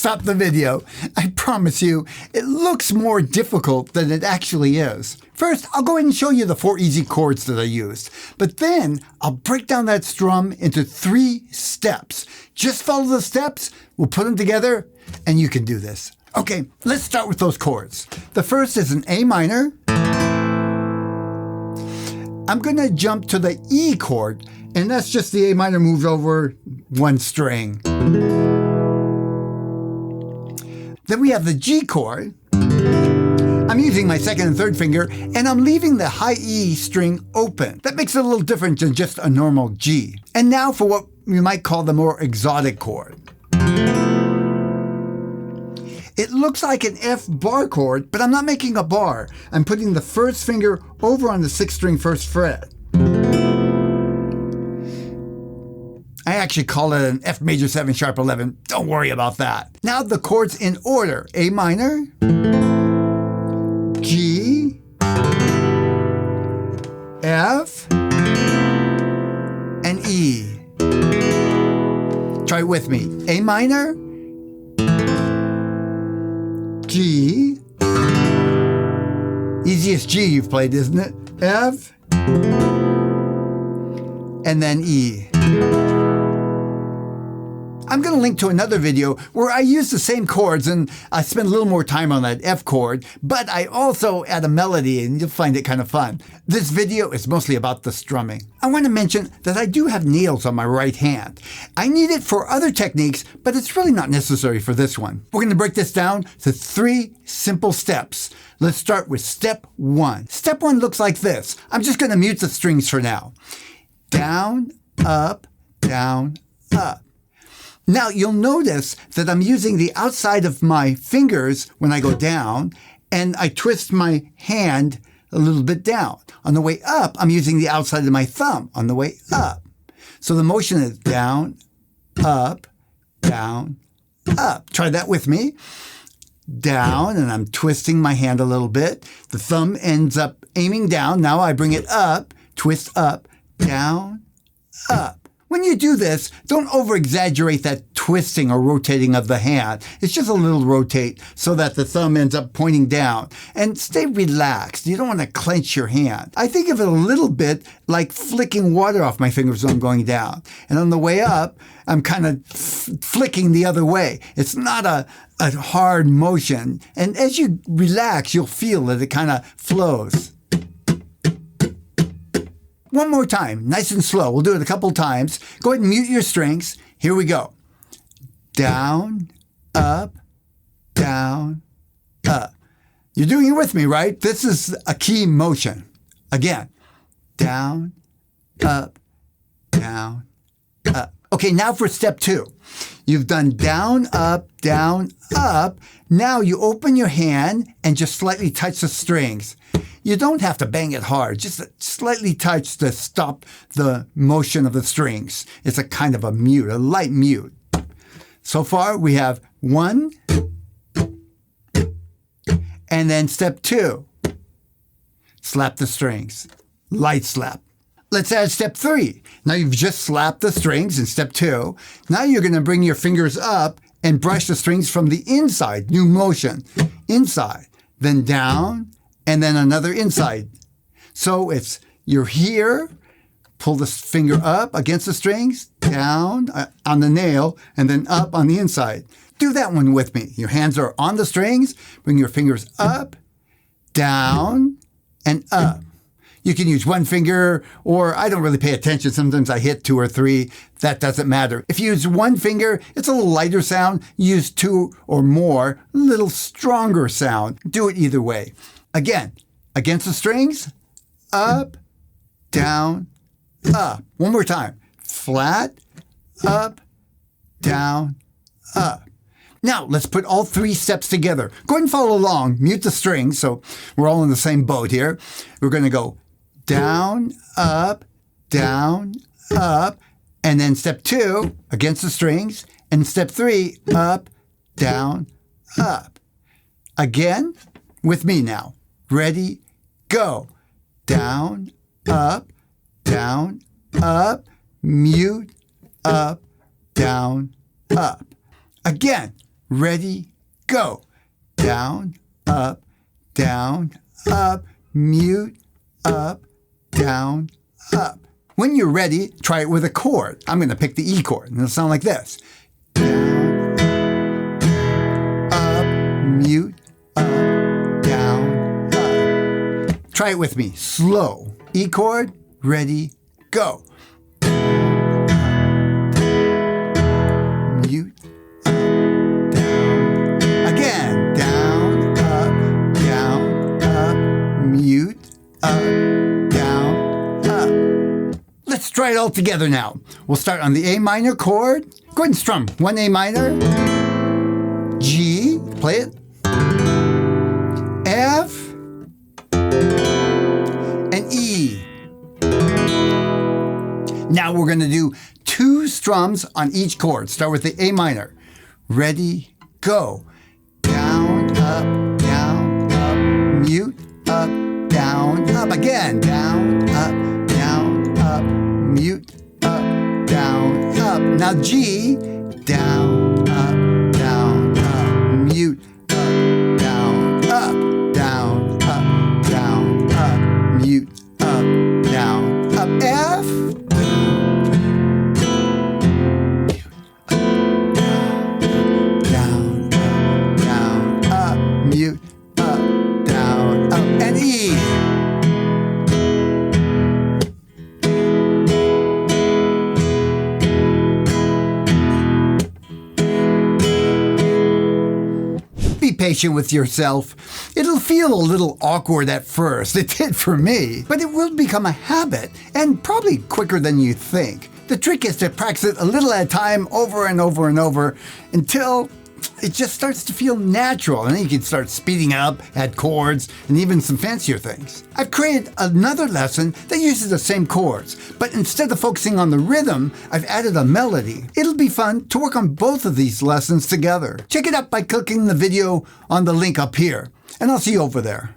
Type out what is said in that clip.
stop the video. I promise you, it looks more difficult than it actually is. First, I'll go ahead and show you the 4 easy chords that I used. But then, I'll break down that strum into 3 steps. Just follow the steps, we'll put them together, and you can do this. Okay, let's start with those chords. The first is an A minor. I'm going to jump to the E chord, and that's just the A minor moved over 1 string. Then we have the G chord. I'm using my 2nd and 3rd finger, and I'm leaving the high E string open. That makes it a little different than just a normal G. And now for what we might call the more exotic chord. It looks like an F bar chord, but I'm not making a bar. I'm putting the 1st finger over on the 6th string 1st fret. I actually call it an F major 7 sharp 11. Don't worry about that. Now the chords in order. A minor, G, F, and E. Try it with me. A minor, G, easiest G you've played, isn't it? F, and then E. I'm going to link to another video where I use the same chords and I spend a little more time on that F chord, but I also add a melody and you'll find it kind of fun. This video is mostly about the strumming. I want to mention that I do have nails on my right hand. I need it for other techniques, but it's really not necessary for this one. We're going to break this down to 3 simple steps. Let's start with step 1. Step 1 looks like this. I'm just going to mute the strings for now. Down, up, down, up. Now, you'll notice that I'm using the outside of my fingers when I go down, and I twist my hand a little bit down. On the way up, I'm using the outside of my thumb on the way up. So the motion is down, up, down, up. Try that with me. Down, and I'm twisting my hand a little bit. The thumb ends up aiming down. Now I bring it up, twist up, down, up. When you do this, don't over-exaggerate that twisting or rotating of the hand. It's just a little rotate so that the thumb ends up pointing down. And stay relaxed. You don't want to clench your hand. I think of it a little bit like flicking water off my fingers when I'm going down. And on the way up, I'm kind of flicking the other way. It's not a hard motion. And as you relax, you'll feel that it kind of flows. One more time, nice and slow. We'll do it a couple times. Go ahead and mute your strings. Here we go. Down, up, down, up. You're doing it with me, right? This is a key motion. Again, down, up, down, up. Okay, now for step 2. You've done down, up, down, up. Now you open your hand and just slightly touch the strings. You don't have to bang it hard, just slightly touch to stop the motion of the strings. It's a kind of a mute, a light mute. So far, we have 1, and then step 2. Slap the strings, light slap. Let's add step 3. Now you've just slapped the strings in step 2. Now you're going to bring your fingers up and brush the strings from the inside, new motion, inside, then down, and then another inside. So it's you're here, pull the finger up against the strings, down on the nail, and then up on the inside. Do that one with me. Your hands are on the strings, bring your fingers up, down, and up. You can use 1 finger, or I don't really pay attention. Sometimes I hit 2 or 3. That doesn't matter. If you use 1 finger, it's a little lighter sound. Use 2 or more, a little stronger sound. Do it either way. Again, against the strings, up, down, up. One more time. Flat, up, down, up. Now, let's put all 3 steps together. Go ahead and follow along. Mute the strings so we're all in the same boat here. We're going to go down, up, and then step 2, against the strings, and step 3, up, down, up. Again, with me now. Ready, go. Down, up, mute, up, down, up. Again, ready, go. Down, up, mute, up, down, up. When you're ready, try it with a chord. I'm going to pick the E chord, and it'll sound like this. Down, up, mute, up, down, up. Try it with me, slow. E chord, ready, go. Mute, up, down. Again, down, up, mute, up, down, up. Let's try it all together now. We'll start on the A minor chord. Go ahead and strum. 1 A minor, G, play it, F, and E. Now we're going to do 2 strums on each chord. Start with the A minor. Ready, go. Down, up, mute, up, down, up. Again, down, up, mute, up, down, up. Now G, down, up, mute, up, down, up, mute, up, down, up. F, mute, up, down, up, and E. Be patient with yourself. It'll feel a little awkward at first. It did for me. But it will become a habit, and probably quicker than you think. The trick is to practice it a little at a time, over and over and over, until it just starts to feel natural, and then you can start speeding up, add chords, and even some fancier things. I've created another lesson that uses the same chords, but instead of focusing on the rhythm, I've added a melody. It'll be fun to work on both of these lessons together. Check it out by clicking the video on the link up here, and I'll see you over there.